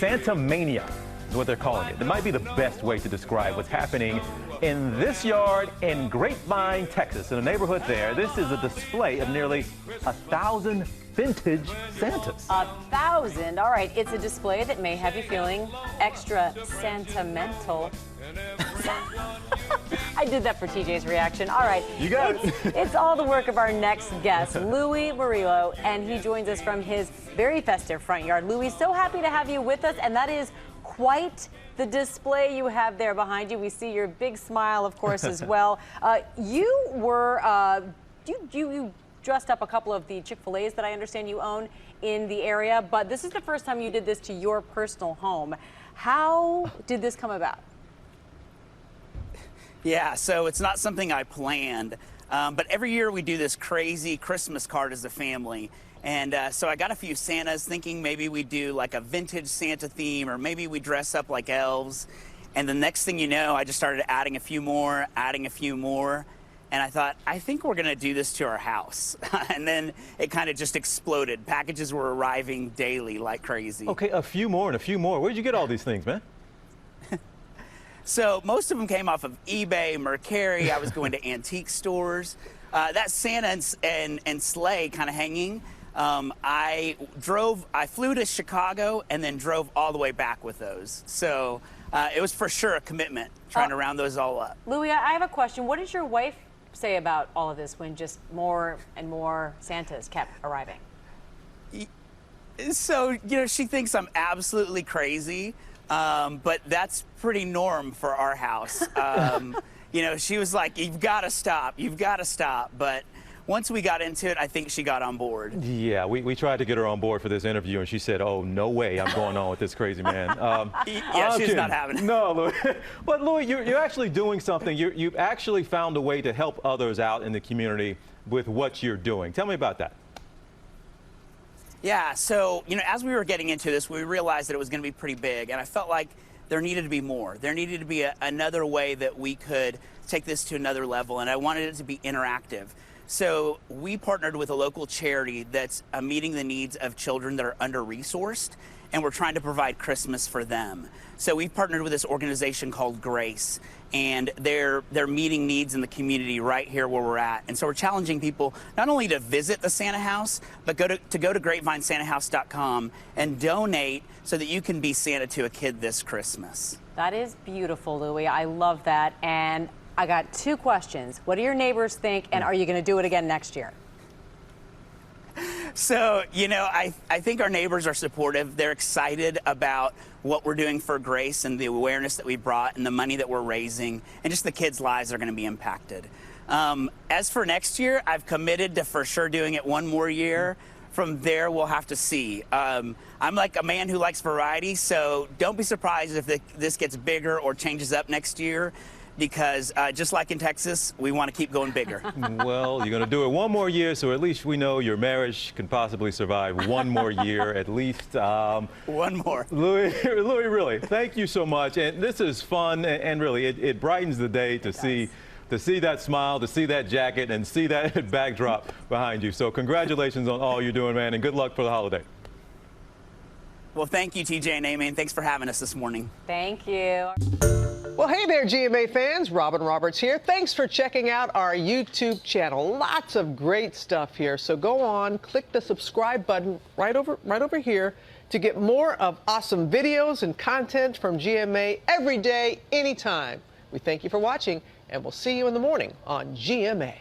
Santa Mania is what they're calling it. It might be the best way to describe what's happening in this yard in Grapevine, Texas, in a neighborhood there. This is a display of nearly 1,000 vintage Santas. 1,000? All right, it's a display that may have you feeling extra sentimental. I did that for TJ's reaction. All right. You got it. It's all the work of our next guest, Louie Murillo, and he joins us from his very festive front yard. Louie, so happy to have you with us, and that is quite the display you have there behind you. We see your big smile, of course, as well. You were, you dressed up a couple of the Chick-fil-A's that I understand you own in the area, but this is the first time you did this to your personal home. How did this come about? Yeah, so it's not something I planned, but every year we do this crazy Christmas card as a family. And so I got a few Santas thinking maybe we do like a vintage Santa theme, or maybe we dress up like elves. And the next thing you know, I just started adding a few more. And I thought, I think we're gonna do this to our house. And then it kind of just exploded. Packages were arriving daily like crazy. Okay, a few more and a few more. Where'd you get all these things, man? So most of them came off of eBay, Mercari. I was going to antique stores. That Santa and sleigh kind of hanging. I flew to Chicago and then drove all the way back with those. So it was for sure a commitment trying to round those all up. Louie, I have a question. What did your wife say about all of this when just more and more Santas kept arriving? So, you know, she thinks I'm absolutely crazy. But that's pretty norm for our house. You know, she was like, you've got to stop. But once we got into it, I think she got on board. Yeah, we tried to get her on board for this interview, and she said, oh, no way I'm going on with this crazy man. Yeah, she's not having it. No, Louie. But, Louie, you're actually doing something. You've actually found a way to help others out in the community with what you're doing. Tell me about that. Yeah, so, you know, as we were getting into this, we realized that it was going to be pretty big, and I felt like there needed to be more. There needed to be another way that we could take this to another level, and I wanted it to be interactive. So we partnered with a local charity that's meeting the needs of children that are under-resourced, and we're trying to provide Christmas for them. So we've partnered with this organization called Grace, and they're meeting needs in the community right here where we're at. And so we're challenging people not only to visit the Santa house, but go to grapevinesantahouse.com and donate so that you can be Santa to a kid this Christmas. That is beautiful, Louie. I love that. And I got two questions. What do your neighbors think, and are you going to do it again next year? So, you know, I think our neighbors are supportive. They're excited about what we're doing for Grace and the awareness that we brought and the money that we're raising, and just the kids' lives are going to be impacted. As for next year, I've committed to for sure doing it one more year. From there, we'll have to see. I'm like a man who likes variety, so don't be surprised if this gets bigger or changes up next year, because just like in Texas, we want to keep going bigger. Well, you're going to do it one more year, so at least we know your marriage can possibly survive one more year at least. One more. Louie, really, thank you so much. And this is fun, and really, it brightens the day to see that smile, to see that jacket, and see that backdrop behind you. So congratulations on all you're doing, man, and good luck for the holiday. Well, thank you, TJ and Amy, and thanks for having us this morning. Thank you. Well, hey there, GMA fans. Robin Roberts here. Thanks for checking out our YouTube channel. Lots of great stuff here. So go on, click the subscribe button right over here to get more of awesome videos and content from GMA every day, anytime. We thank you for watching, and we'll see you in the morning on GMA.